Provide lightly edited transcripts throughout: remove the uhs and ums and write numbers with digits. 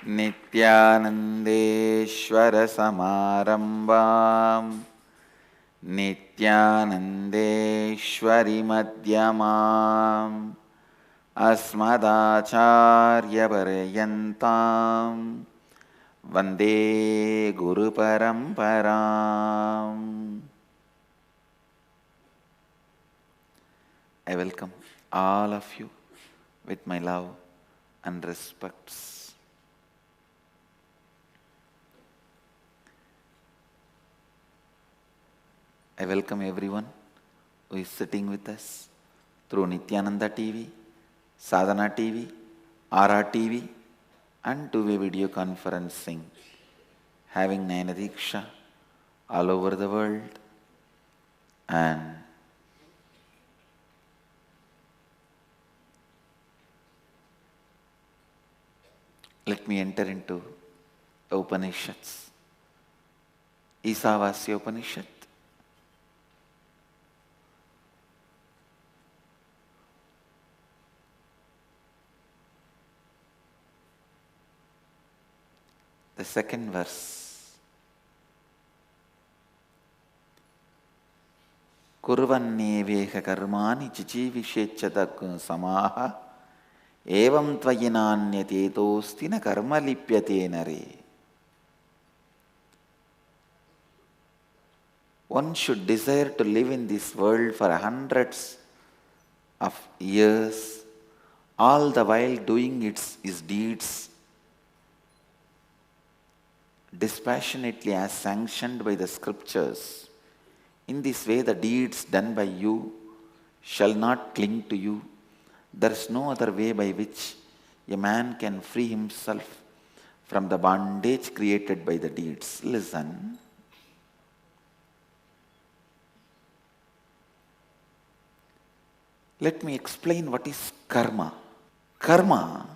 नित्यानन्देश्वरसमारम्भां नित्यानन्देश्वरिमध्यमाम् अस्मदाचार्यपर्यन्तां वन्दे गुरुपरम्पराम्. I welcome all of you with my love and respects. I welcome everyone who is sitting with us through Nityananda TV, Sadhana TV, RR TV, and two-way video conferencing, having Nayana Diksha all over the world. And let me enter into the Upanishads. Isavasya Upanishad. The second verse. Kurvanneveha karmani chichivishechadakum samaha evam tvayinanyatetosti na karma lipyate nare. One should desire to live in this world for hundreds of years, all the while doing his deeds dispassionately as sanctioned by the scriptures. In this way, the deeds done by you shall not cling to you. There is no other way by which a man can free himself from the bondage created by the deeds. Listen. Let me explain what is karma. Karma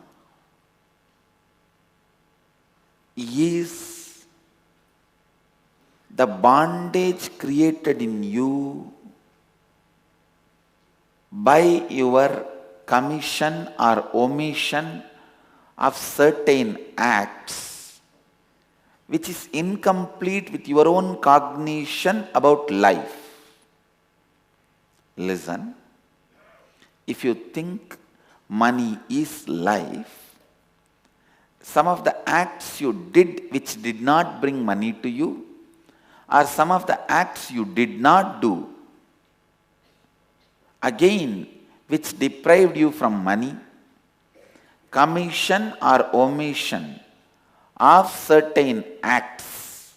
is the bondage created in you by your commission or omission of certain acts, which is incomplete with your own cognition about life. Listen, if you think money is life, some of the acts you did which did not bring money to you, or some of the acts you did not do, again, which deprived you from money, commission or omission of certain acts,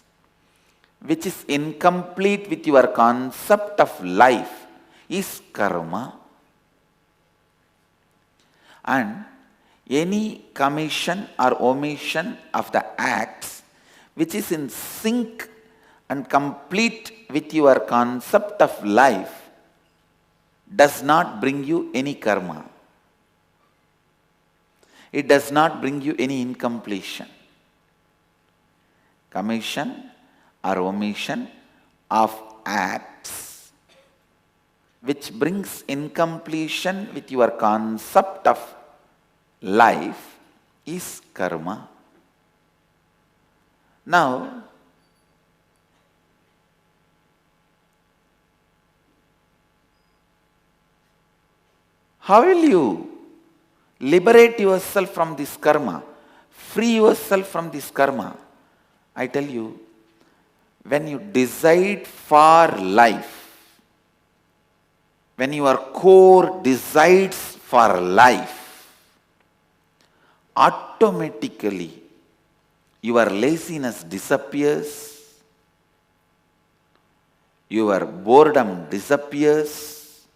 which is incomplete with your concept of life, is karma. And any commission or omission of the acts which is in sync and complete with your concept of life does not bring you any karma. It does not bring you any incompletion. Commission or omission of acts which brings incompletion with your concept of life is karma. Now, how will you liberate yourself from this karma, free yourself from this karma? I tell you, when you decide for life, when your core decides for life, automatically your laziness disappears, your boredom disappears,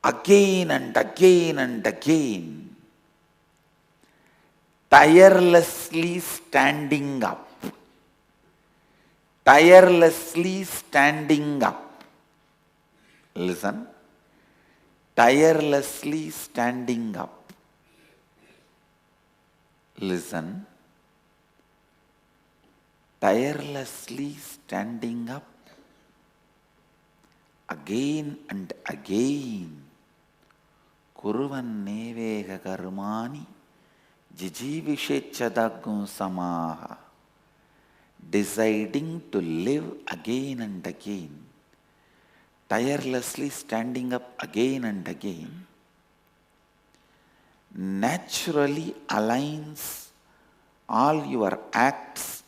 again and again and again, tirelessly standing up, tirelessly standing up. Listen, tirelessly standing up. Listen, tirelessly standing up again and again. Kurvanneveha karmani Jijivishechadagun samaha, deciding to live again and again, tirelessly standing up again and again, naturally aligns all your acts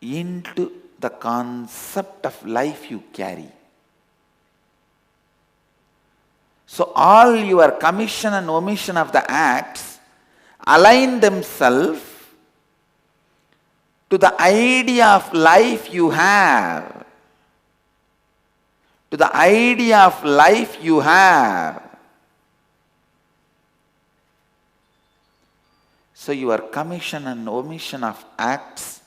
into the concept of life you carry. So all your commission and omission of the acts align themselves to the idea of life you have. To the idea of life you have. So your commission and omission of acts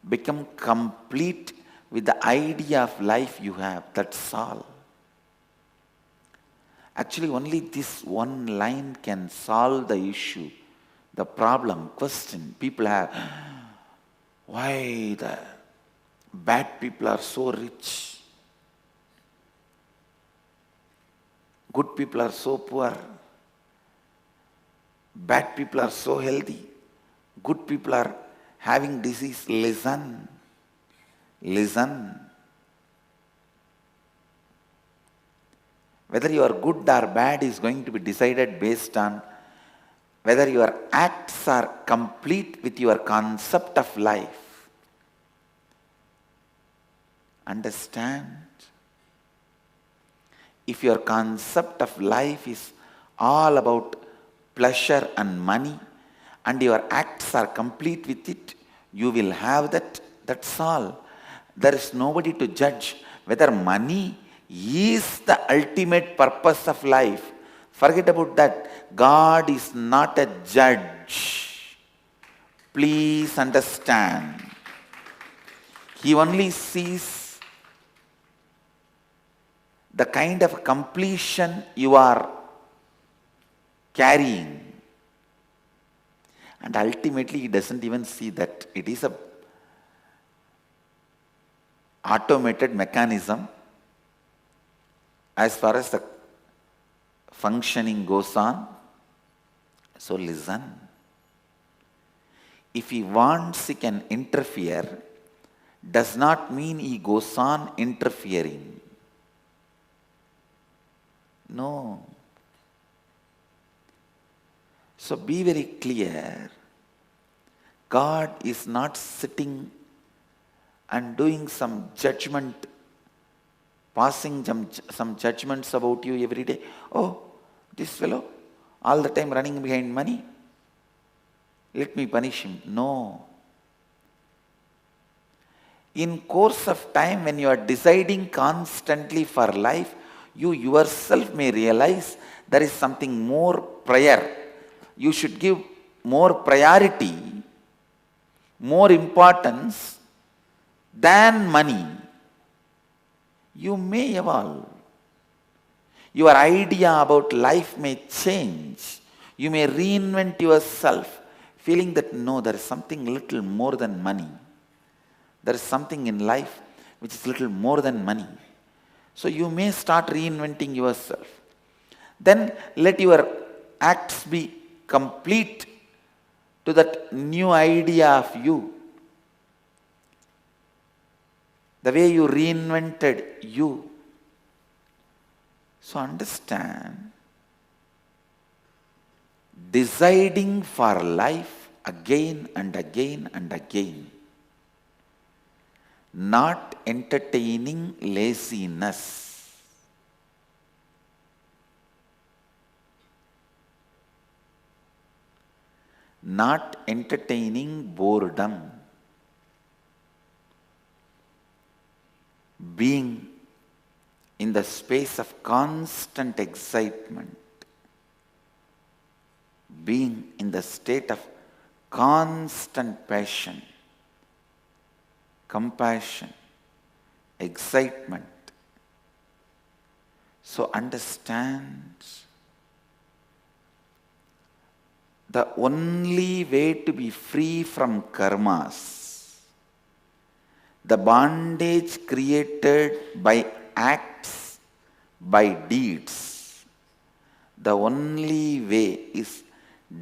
become complete with the idea of life you have. That's all. Actually, only this one line can solve the issue, the problem, question people have. Why the bad people are so rich? Good people are so poor. Bad people are so healthy. Good people are having disease. Listen. Listen. Whether you are good or bad is going to be decided based on whether your acts are complete with your concept of life. Understand? If your concept of life is all about pleasure and money, and your acts are complete with it, you will have that. That's all. There is nobody to judge whether money is the ultimate purpose of life. Forget about that. God is not a judge. Please understand. He only sees the kind of completion you are carrying. And ultimately, he doesn't even see that it is a automated mechanism as far as the functioning goes on. So listen. If he wants, he can interfere. Does not mean he goes on interfering. No. So be very clear. God is not sitting and doing some judgment, passing some judgments about you every day. Oh, this fellow, all the time running behind money. Let me punish him. No. In course of time, when you are deciding constantly for life, you yourself may realize there is something more prior. You should give more priority, more importance than money. You may evolve. Your idea about life may change. You may reinvent yourself, feeling that no, there is something little more than money. There is something in life which is little more than money. So you may start reinventing yourself. Then let your acts be complete to that new idea of you. The way you reinvented you. So understand, deciding for life again and again and again, not entertaining laziness. Not entertaining boredom. Being in the space of constant excitement. Being in the state of constant passion, compassion, excitement. So understand, the only way to be free from karmas, the bondage created by acts, by deeds, the only way is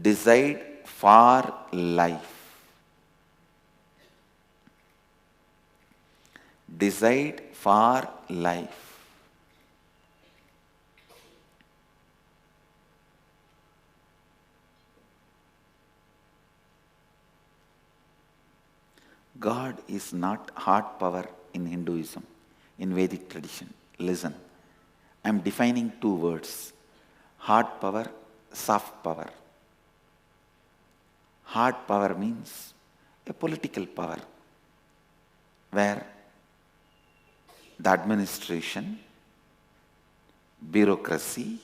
decide for life. Decide for life. God is not hard power in Hinduism, in Vedic tradition. Listen, I am defining two words: hard power, soft power. Hard power means a political power where the administration, bureaucracy,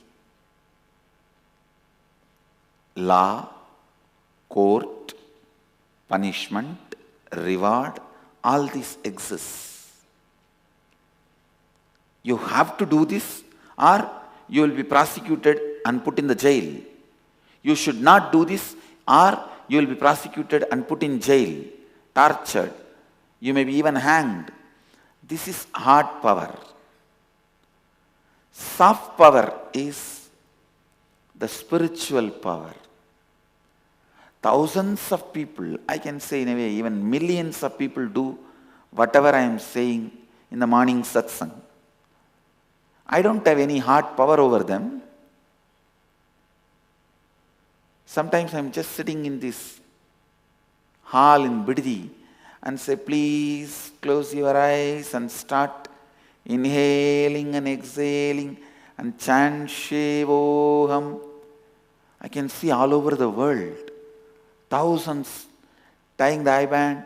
law, court, punishment, reward, all this exists. You have to do this or you will be prosecuted and put in the jail. You should not do this or you will be prosecuted and put in jail, tortured. You may be even hanged. This is hard power. Soft power is the spiritual power. Thousands of people, I can say in a way, even millions of people do whatever I am saying in the morning satsang. I don't have any hard power over them. Sometimes I am just sitting in this hall in Biddi and say, please close your eyes and start inhaling and exhaling and chant Shivoham. I can see all over the world thousands tying the eye band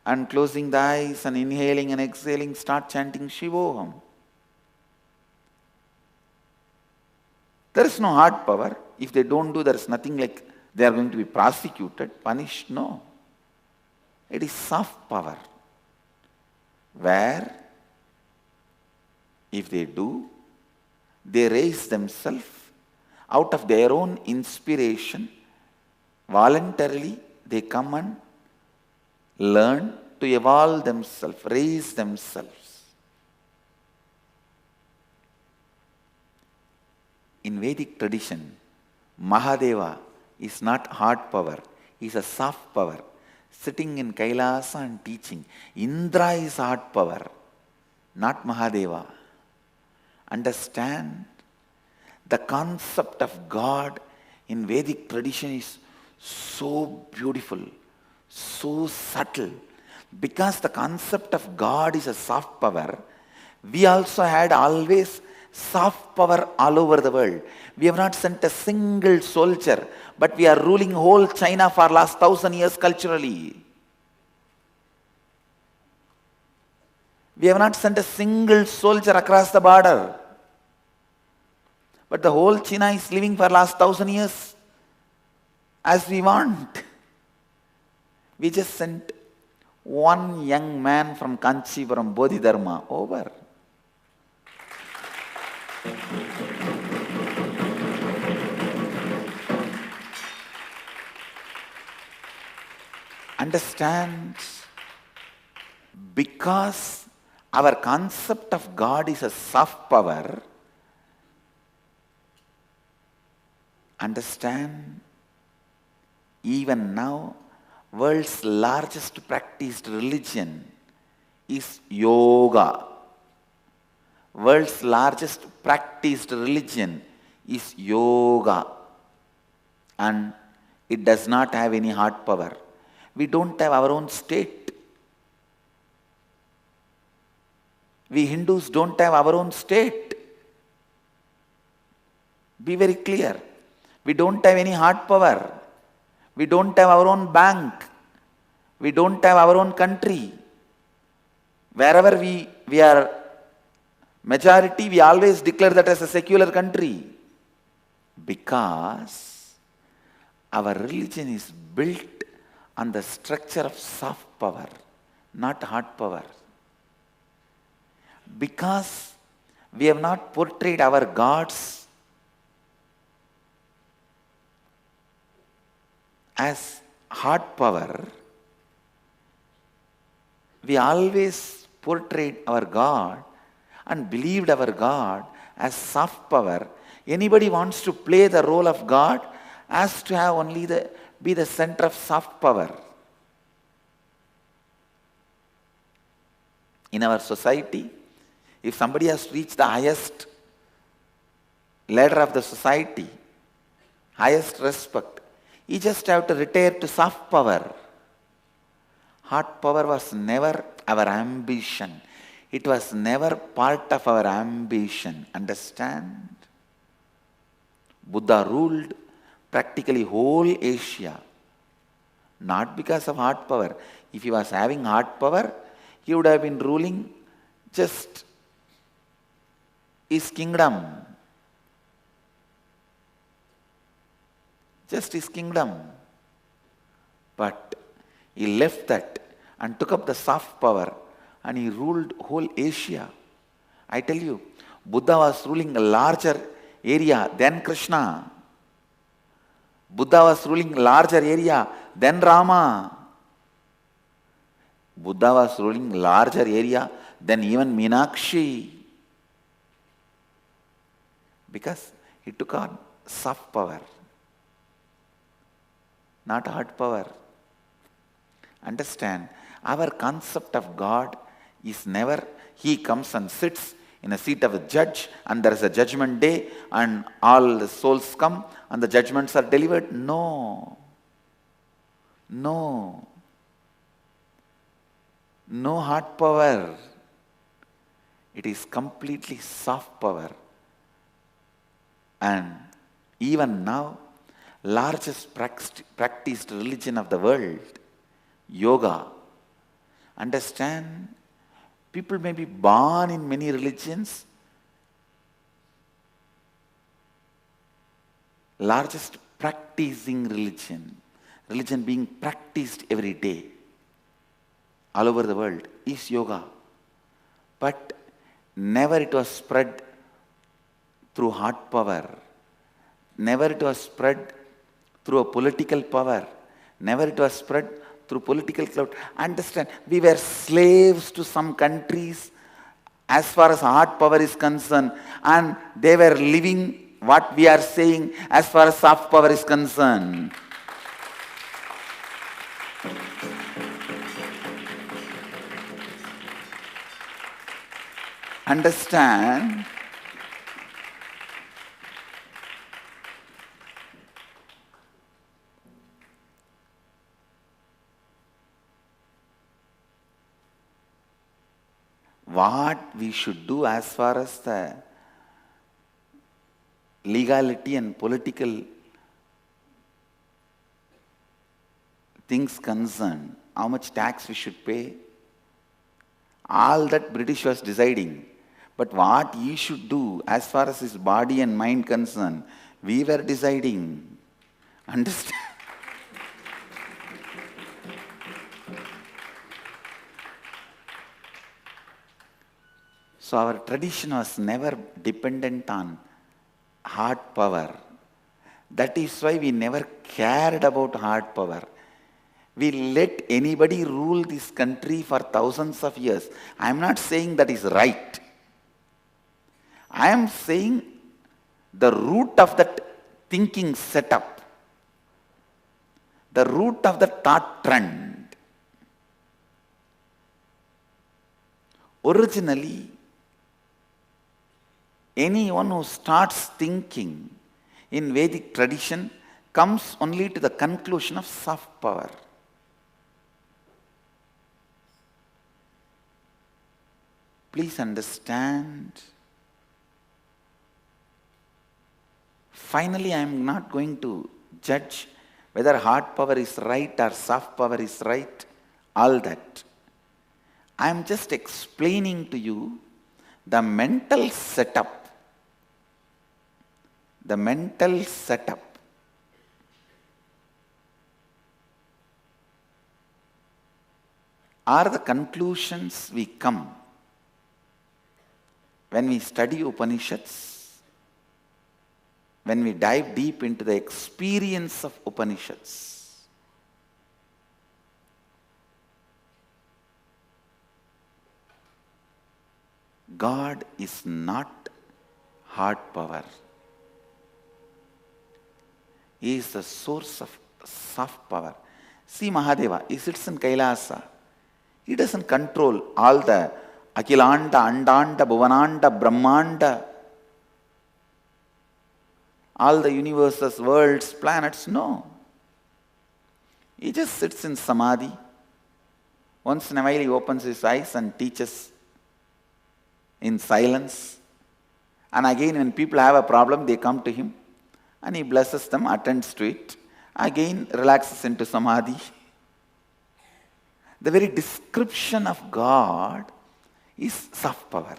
and closing the eyes and inhaling and exhaling, start chanting Shivoham. There is no hard power. If they don't do, there is nothing like they are going to be prosecuted, punished. No. It is soft power, where if they do, they raise themselves out of their own inspiration. Voluntarily, they come and learn to evolve themselves, raise themselves. In Vedic tradition, Mahadeva is not hard power, he is a soft power, sitting in Kailasa and teaching. Indra is hard power, not Mahadeva. Understand, the concept of God in Vedic tradition is so beautiful, so subtle. Because the concept of God is a soft power, we also had always soft power all over the world. We have not sent a single soldier, but we are ruling whole China for last 1,000 years culturally. We have not sent a single soldier across the border. But the whole China is living for last 1,000 years as we want. We just sent one young man from Kanchipuram, Bodhidharma, over. Understand, because our concept of God is a soft power, understand, even now, world's largest practiced religion is yoga. World's largest practiced religion is yoga. And it does not have any hard power. We don't have our own state. We Hindus don't have our own state. Be very clear. We don't have any hard power. We don't have our own bank. We don't have our own country. Wherever we are majority, we always declare that as a secular country. Because our religion is built on the structure of soft power, not hard power. Because we have not portrayed our gods as hard power, we always portrayed our God and believed our God as soft power. Anybody wants to play the role of God has to have only the be the center of soft power. In our society, if somebody has reached the highest ladder of the society, highest respect, he just have to retire to soft power. Hard power was never our ambition. It was never part of our ambition. Understand? Buddha ruled practically whole Asia, not because of hard power. If he was having hard power, he would have been ruling just his kingdom. Just his kingdom. But he left that and took up the soft power and he ruled whole Asia. I tell you, Buddha was ruling a larger area than Krishna. Buddha was ruling a larger area than Rama. Buddha was ruling a larger area than even Meenakshi. Because he took on soft power, not hard power. Understand, our concept of God is never he comes and sits in a seat of a judge and there is a judgment day and all the souls come and the judgments are delivered. No. No. No hard power. It is completely soft power. And even now, largest practiced religion of the world, yoga. Understand, people may be born in many religions. Largest practicing religion being practiced every day all over the world is yoga. But never it was spread through hard power. Never it was spread through a political power. Never it was spread through political clout. Understand, we were slaves to some countries as far as hard power is concerned, and they were living what we are saying as far as soft power is concerned. Understand? What we should do as far as the legality and political things concerned, how much tax we should pay, all that British was deciding. But what he should do as far as his body and mind concerned, we were deciding. Understand? So our tradition was never dependent on hard power. That is why we never cared about hard power. We let anybody rule this country for thousands of years. I am not saying that is right. I am saying the root of that thinking setup, the root of the thought trend. Originally, anyone who starts thinking in Vedic tradition comes only to the conclusion of soft power. Please understand. Finally, I am not going to judge whether hard power is right or soft power is right, all that. I am just explaining to you the mental setup. The mental setup. Are the conclusions we come when we study Upanishads, when we dive deep into the experience of Upanishads. God is not hard power. He is the source of soft power. See Mahadeva, he sits in Kailasa. He doesn't control all the Akilanda, Andanda, Bhuvananda, Brahmanda, all the universes, worlds, planets. No. He just sits in Samadhi. Once in a while he opens his eyes and teaches in silence. And again when people have a problem, they come to him and he blesses them, attends to it. Again relaxes into Samadhi. The very description of God is soft power.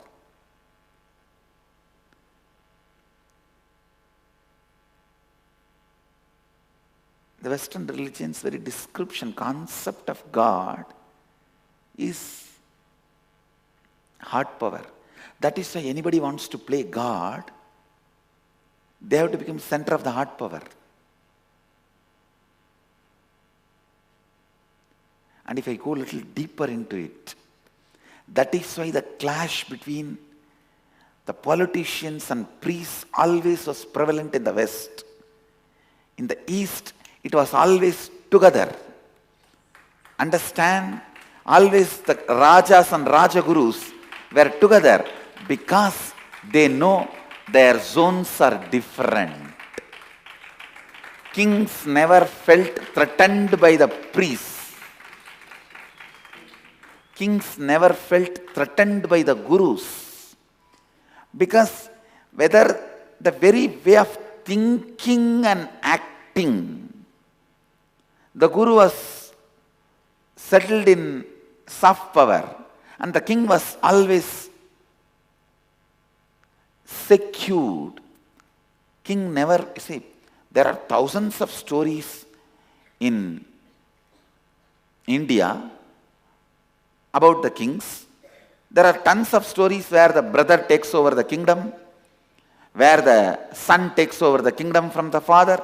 The Western religion's very description, concept of God is hard power. That is why anybody wants to play God, they have to become center of the hard power. And if I go a little deeper into it, that is why the clash between the politicians and priests always was prevalent in the West. In the East, it was always together. Understand? Always the Rajas and Rajagurus were together because they know their zones are different. Kings never felt threatened by the priests. Kings never felt threatened by the gurus. Because whether the very way of thinking and acting, the guru was settled in soft power and the king was always secured. King never, see, there are thousands of stories in India about the kings. There are tons of stories where the brother takes over the kingdom, where the son takes over the kingdom from the father,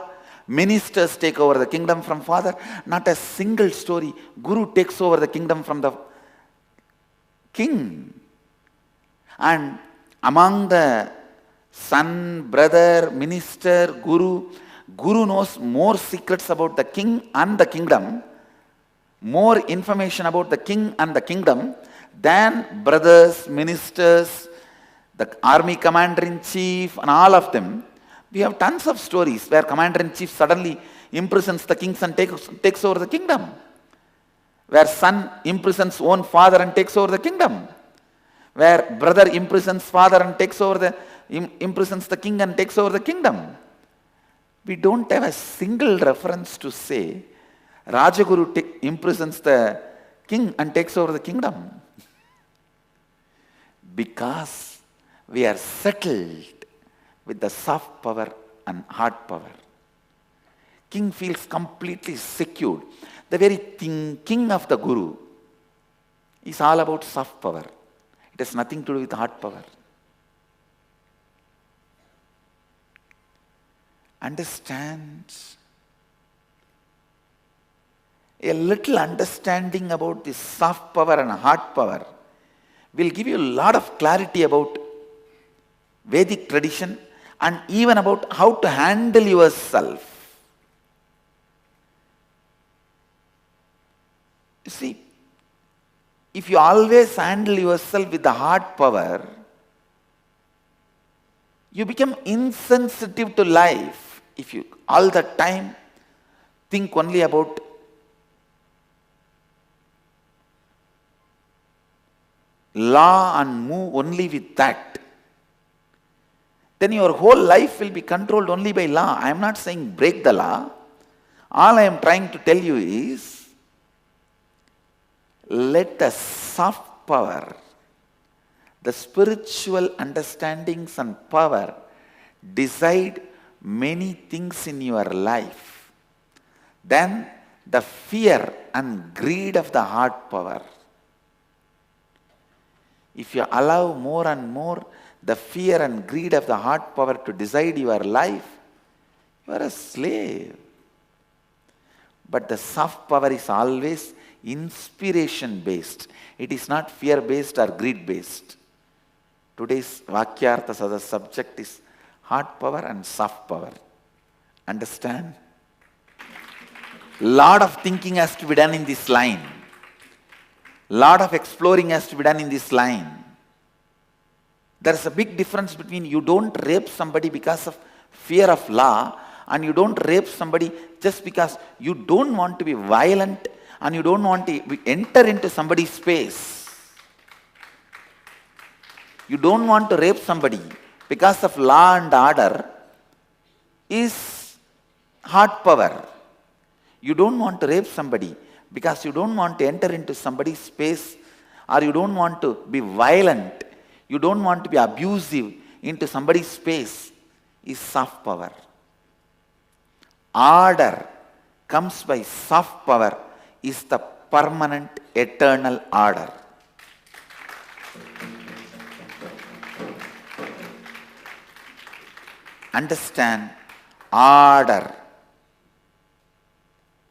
ministers take over the kingdom from father. Not a single story, guru takes over the kingdom from the king. And among the son, brother, minister, guru knows more secrets about the king and the kingdom, more information about the king and the kingdom than brothers, ministers, the army commander-in-chief and all of them. We have tons of stories where commander-in-chief suddenly imprisons the kings and takes over the kingdom. Where son imprisons own father and takes over the kingdom. Where brother imprisons father and imprisons the king and takes over the kingdom. We don't have a single reference to say Rajaguru imprisons the king and takes over the kingdom. Because we are settled with the soft power and hard power. King feels completely secured. The very thinking of the guru is all about soft power. It has nothing to do with hard power. Understand? A little understanding about this soft power and hard power will give you a lot of clarity about Vedic tradition and even about how to handle yourself. You see, if you always handle yourself with the hard power, you become insensitive to life. If you all the time think only about law and move only with that, then your whole life will be controlled only by law. I am not saying break the law. All I am trying to tell you is, let the soft power, the spiritual understandings and power decide many things in your life. Then the fear and greed of the hard power. If you allow more and more the fear and greed of the hard power to decide your life, you are a slave. But the soft power is always inspiration based. It is not fear based or greed based. Today's Vakyarthas as a subject is hard power and soft power. Understand? Lot of thinking has to be done in this line. Lot of exploring has to be done in this line. There's a big difference between you don't rape somebody because of fear of law, and you don't rape somebody just because you don't want to be violent and you don't want to enter into somebody's space. You don't want to rape somebody because of law and order is hard power. You don't want to rape somebody because you don't want to enter into somebody's space, or you don't want to be violent, you don't want to be abusive into somebody's space, is soft power. Order comes by soft power, is the permanent eternal order. Understand, order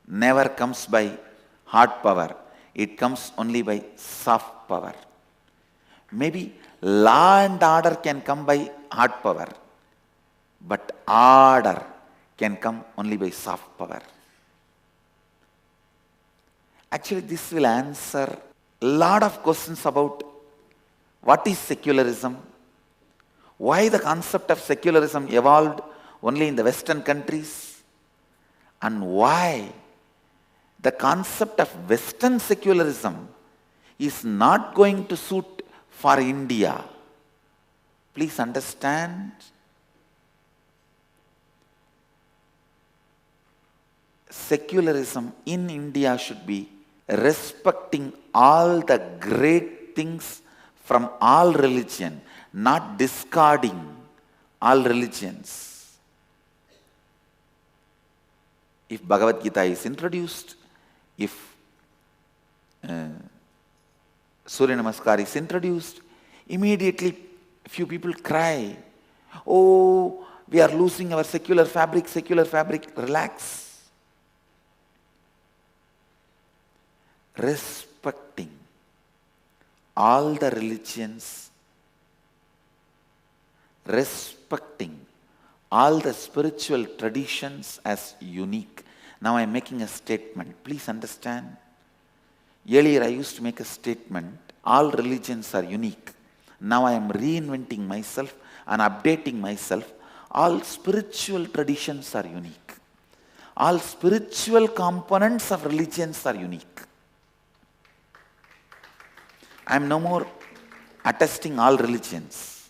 never comes by hard power. It comes only by soft power. Maybe law and order can come by hard power, but order can come only by soft power. Actually, this will answer a lot of questions about what is secularism, why the concept of secularism evolved only in the Western countries, and why the concept of Western secularism is not going to suit for India. Please understand, secularism in India should be respecting all the great things from all religion, not discarding all religions. If Bhagavad Gita is introduced, if Surya Namaskar is introduced, immediately few people cry, oh, we are losing our secular fabric, secular fabric. Relax. Respecting all the religions, respecting all the spiritual traditions as unique. Now I am making a statement. Please understand. Earlier I used to make a statement, all religions are unique. Now I am reinventing myself and updating myself. All spiritual traditions are unique. All spiritual components of religions are unique. I am no more attesting all religions.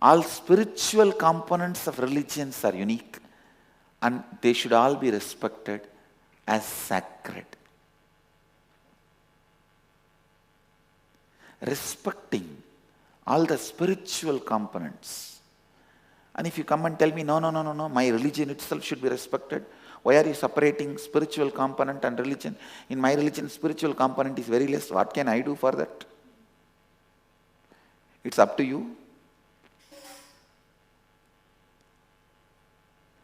All spiritual components of religions are unique, and they should all be respected as sacred. Respecting all the spiritual components. And if you come and tell me, no, my religion itself should be respected, why are you separating spiritual component and religion? In my religion, spiritual component is very less. What can I do for that? It's up to you.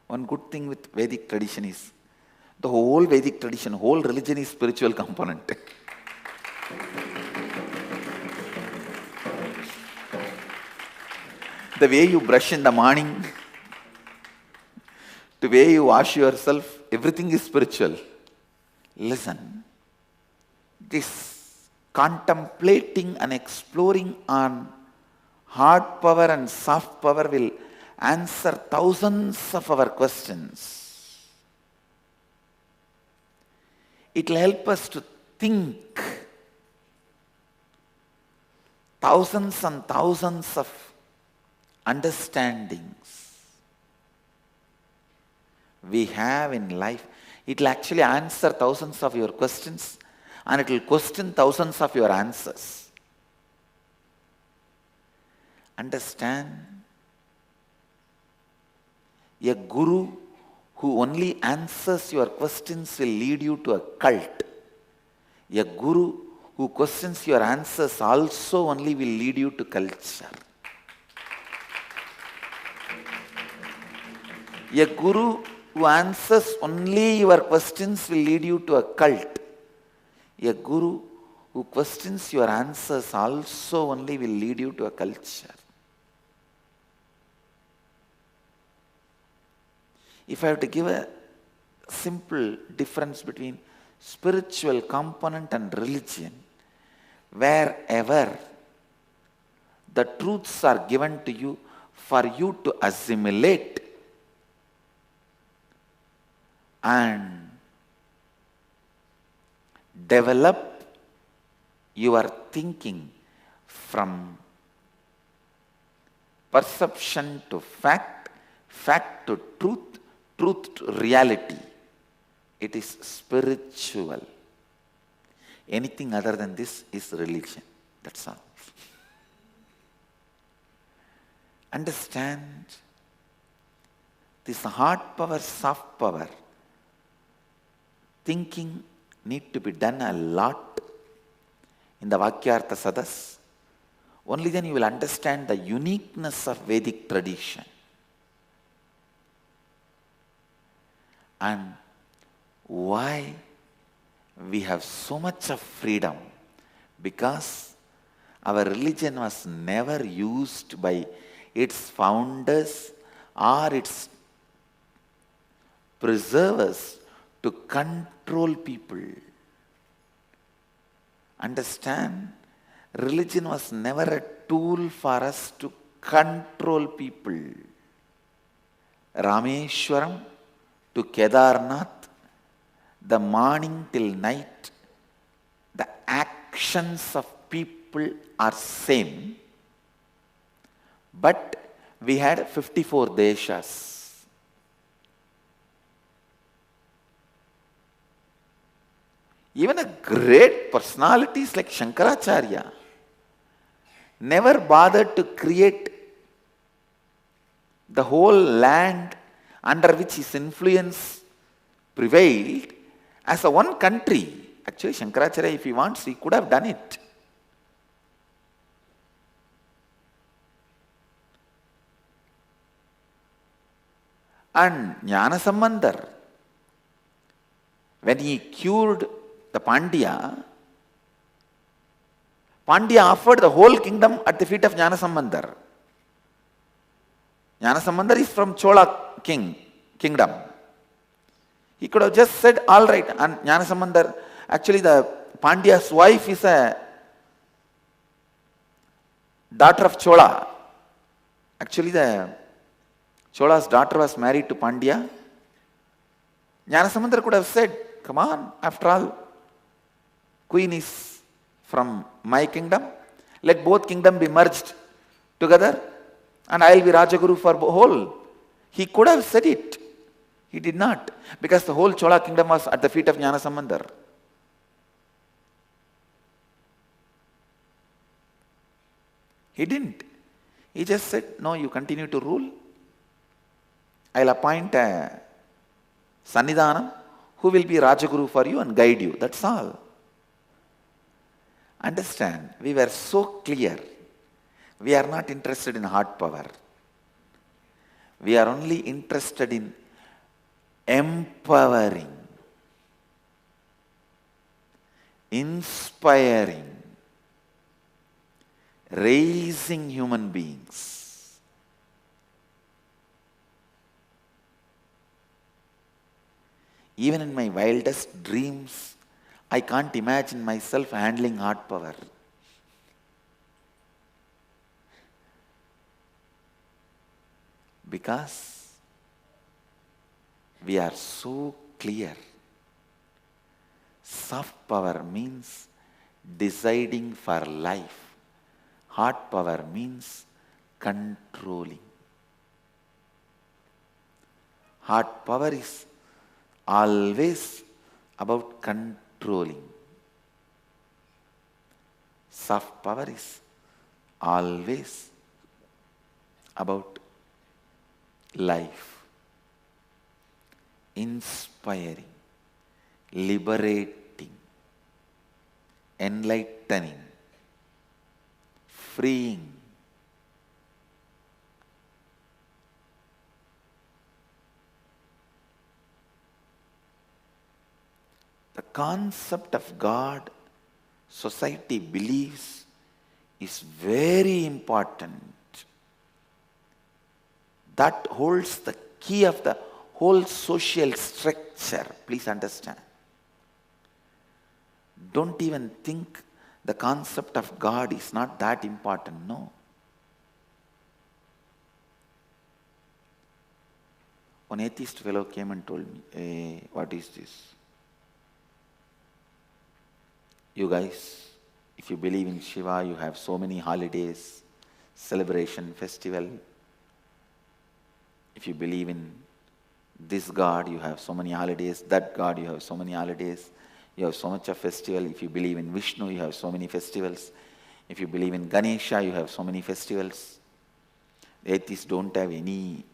One good thing with Vedic tradition is, the whole Vedic tradition, whole religion is spiritual component. The way you brush in the morning, the way you wash yourself, everything is spiritual. Listen, this contemplating and exploring on hard power and soft power will answer thousands of our questions. It will help us to think thousands and thousands of understandings we have in life. It will actually answer thousands of your questions, and it will question thousands of your answers. Understand? A guru who only answers your questions will lead you to a cult. A guru who questions your answers also only will lead you to culture. A guru who answers only your questions will lead you to a cult. A guru who questions your answers also only will lead you to a culture. If I have to give a simple difference between spiritual component and religion. Wherever the truths are given to you for you to assimilate and develop your thinking from perception to fact, fact to truth, truth to reality. It is spiritual. Anything other than this is religion. That's all. Understand this hard power, soft power. Thinking need to be done a lot in the Vakyartha Sadas. Only then you will understand the uniqueness of Vedic tradition. And why we have so much of freedom? Because our religion was never used by its founders or its preservers to control people. Understand? Religion was never a tool for us to control people. Rameshwaram to Kedarnath, the morning till night, the actions of people are same, but we had 54 deshas. Even a great personalities like Shankaracharya never bothered to create the whole land under which his influence prevailed as a one country. Actually, Shankaracharya, if he wants, he could have done it. And Jnanasambandar, when he cured the Pandya offered the whole kingdom at the feet of Jnanasambandar. Jnanasambandar is from Chola kingdom. He could have just said, all right, and Jnanasambandar, actually the Pandya's wife is a daughter of Chola. Actually the Chola's daughter was married to Pandya. Jnanasambandar could have said, come on, after all, queen is from my kingdom. Let both kingdom be merged together and I will be Rajaguru for whole. He could have said it. He did not. Because the whole Chola kingdom was at the feet of Jnanasambandar. He didn't. He just said, no, you continue to rule. I will appoint a Sannidhanam who will be Rajaguru for you and guide you. That's all. Understand, we were so clear. We are not interested in hard power. We are only interested in empowering, inspiring, raising human beings. Even in my wildest dreams, I can't imagine myself handling hard power. Because we are so clear. Soft power means deciding for life. Hard power means controlling. Hard power is always about controlling. Soft power is always about life, inspiring, liberating, enlightening, freeing. The concept of God, society believes, is very important. That holds the key of the whole social structure. structure. Please understand. Don't even think the concept of God is not that important. No. One atheist fellow came and told me, hey, what is this? You guys, if you believe in Shiva, you have so many holidays, celebration, festival. If you believe in this God, you have so many holidays. That God, you have so many holidays. You have so much of festival. If you believe in Vishnu, you have so many festivals. If you believe in Ganesha, you have so many festivals. The atheists don't have any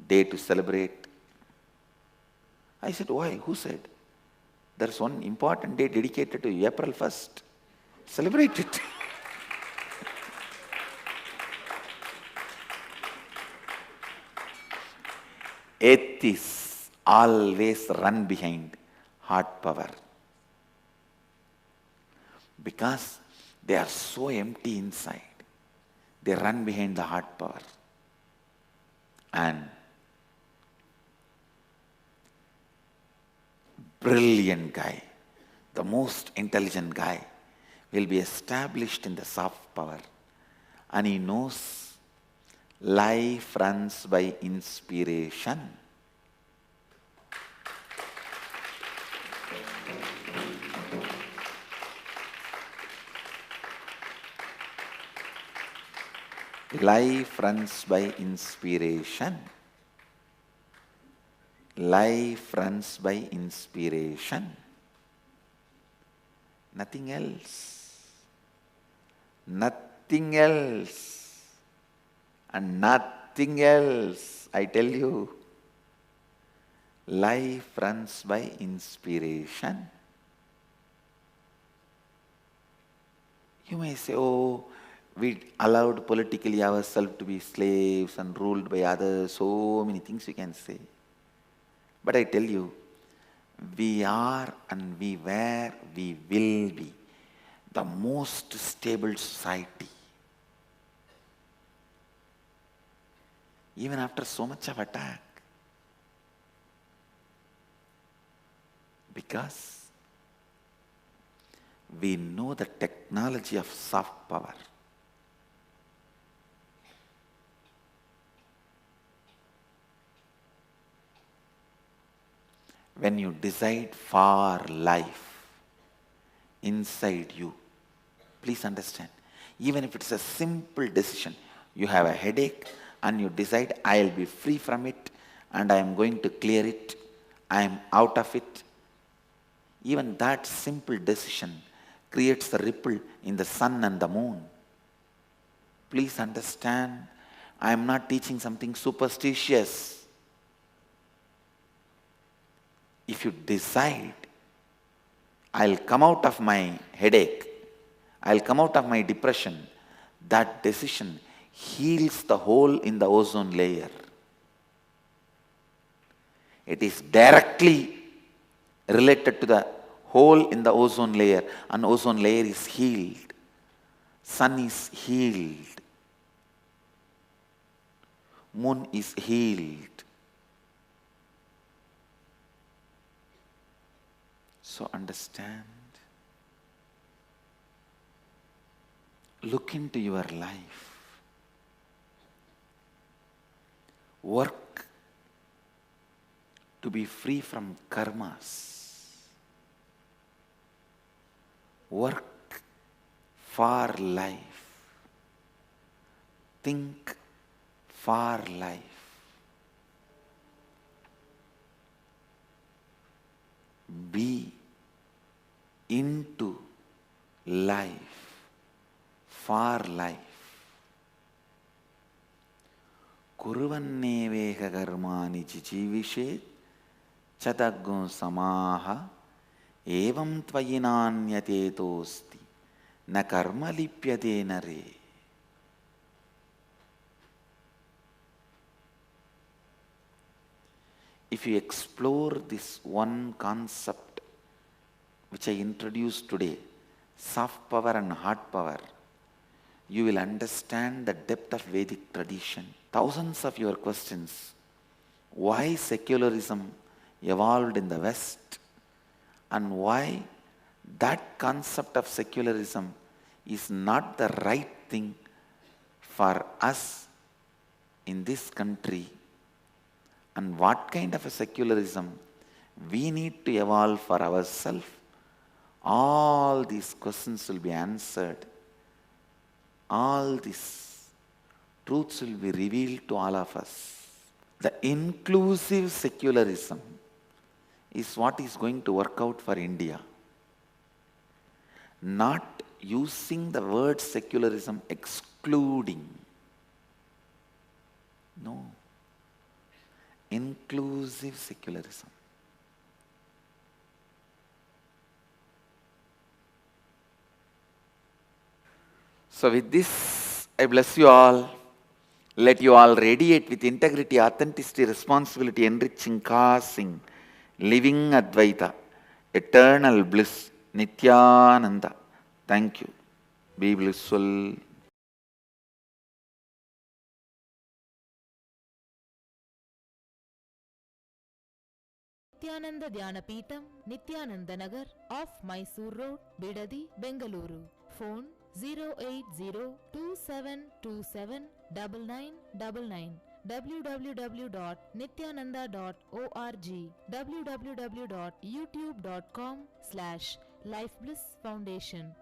day to celebrate. I said, why? Who said? There's one important day dedicated to April 1st. Celebrate it. Atheists always run behind heart power because they are so empty inside. They run behind the heart power. And brilliant guy, the most intelligent guy, will be established in the soft power, and he knows life runs by inspiration. Life runs by inspiration. Life runs by inspiration. Nothing else. Nothing else. And nothing else. I tell you. Life runs by inspiration. You may say, oh, we allowed politically ourselves to be slaves and ruled by others. So many things you can say. But I tell you, we are and we were, we will be the most stable society. Even after so much of attack. Because we know the technology of soft power. When you decide for life inside you, please understand, even if it's a simple decision, you have a headache and you decide, I'll be free from it and I am going to clear it, I am out of it. Even that simple decision creates a ripple in the sun and the moon. Please understand, I am not teaching something superstitious. If you decide, I'll come out of my headache, I'll come out of my depression, that decision heals the hole in the ozone layer. It is directly related to the hole in the ozone layer, and ozone layer is healed. Sun is healed. Moon is healed. So understand, look into your life, work to be free from karmas, work for life, think for life. Be into life, for life. Kurvanneveka karmani jijivishet chadaggo samaha evam tvayinanyate tosti na karma lipyate nare. If you explore this one concept which I introduced today, soft power and hard power, you will understand the depth of Vedic tradition. Thousands of your questions, why secularism evolved in the West, and why that concept of secularism is not the right thing for us in this country, and what kind of a secularism we need to evolve for ourselves. All these questions will be answered. All these truths will be revealed to all of us. The inclusive secularism is what is going to work out for India. Not using the word secularism excluding. No. Inclusive secularism. So with this, I bless you all. Let you all radiate with integrity, authenticity, responsibility, enriching, causing, living Advaita, eternal bliss, Nityananda. Thank you. Be blissful. Nityananda Dhyanapitham, Nityananda Nagar, off Mysore Road, Bidadi, Bengaluru. Phone 08027279999. www.nityananda.org. www.youtube.com/Life Bliss Foundation.